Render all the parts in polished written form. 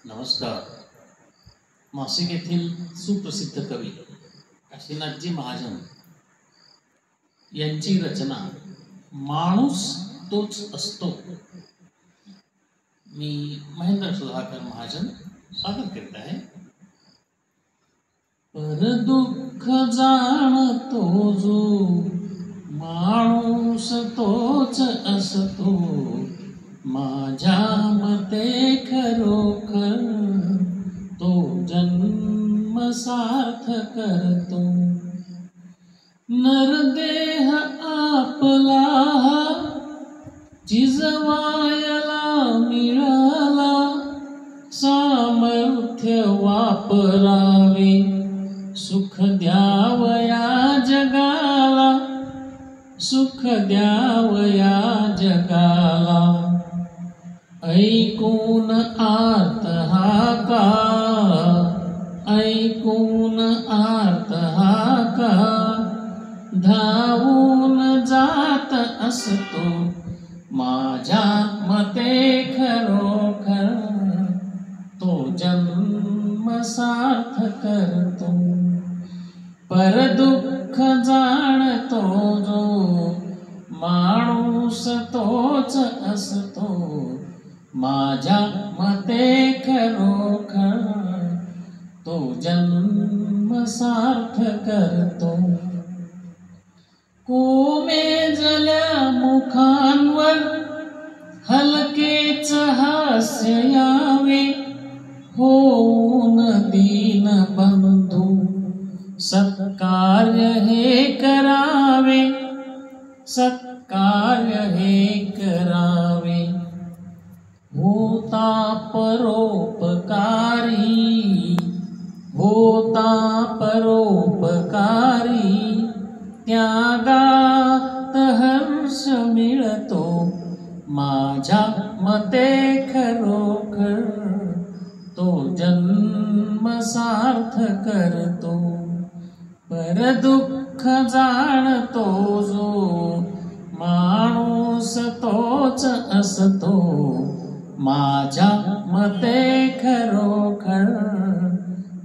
नमस्कार. नाशिक येथील सुप्रसिद्ध कवी काशीनाथजी महाजन यांची रचना माणूस तोच असतो. मी महेंद्र सुधाकर महाजन सादर करत आहे. पर दुःख जाणतो जो माणूस तोच असतो, माझ्या मते खरोखर तो जन्म सार्थ करतो. नरदेह आपला जिजवायला मिळाला, सामर्थ्य वापरावे सुख द्यावया जगाला, सुख द्यावया जगाला. ऐकून आर्त हाका, ऐकून आर्त हाका, धावून जात असतो, माझ्या मते खरोखर तो जन्म सार्थ करतो. पर दुःख जाणतो जो माणूस तोच असतो, माझ्या मते खरोखर तो जन्म सार्थ करतो. कोमेजल्या मुखांवर हलकेच हास्य यावे, होऊन दीन बंधू सत्कार्य हे करावे, सत्कार्य हे करावे. होता परोपकारी, होता परोपकारी, त्यागात हर्ष मिळतो, माझ्या मते खरोखर तो जन्म सार्थ करतो. पर दुःख जाणतो जो माणूस तोच असतो, माझ्या मते खरोखर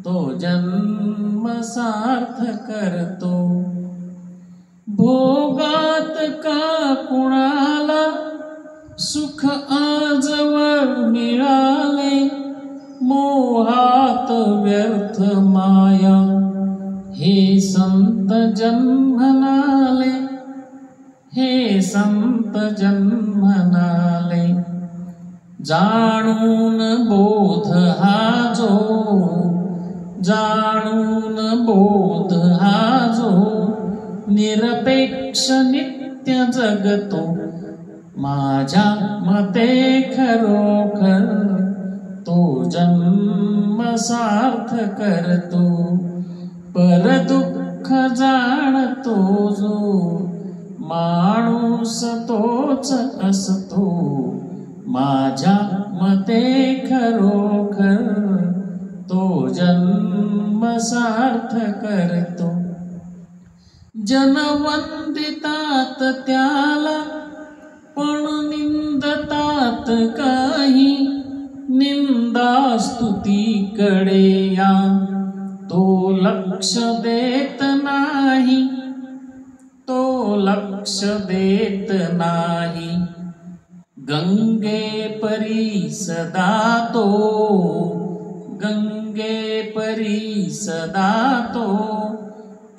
तो जन्म सार्थ करतो. भोगात का कुणाला सुख आजवर मिळाले, मोहात व्यर्थ माया हे संत जन म्हणाले, हे संत जन म्हणाले. जाणून बोध हा जो, जाणून बोध हा जो, निरपेक्ष नित्य जगतो, माझ्या मते खरोखर तो जन्म सार्थ करतो. पर दुःख जाणतो जो माणूस तोच असतो, माझ्या मते खरोखर तो जन्म सार्थ करतो. जन वंदितात त्याला पण निंदतात काही, निंदा स्तुतीकडे या तो लक्ष देत नाही, तो लक्ष देत नाही. गंगे परी सदा तो, गंगे परी सदा तो,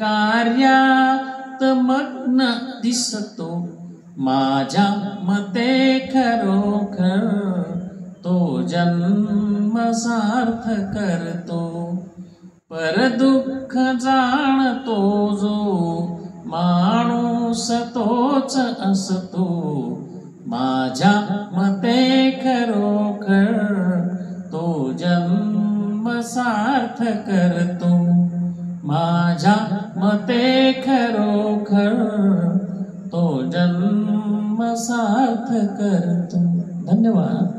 कार्यात मग्न दिसतो, माझ्या मते खरोखर तो जन्म सार्थ करतो. पर दुःख जाणतो जो माणूस तोच असतो, माझ्या मते खरोखर तो जन्म सार्थ करतो, माझ्या मते खरोखर तो जन्म सार्थ करतो. धन्यवाद.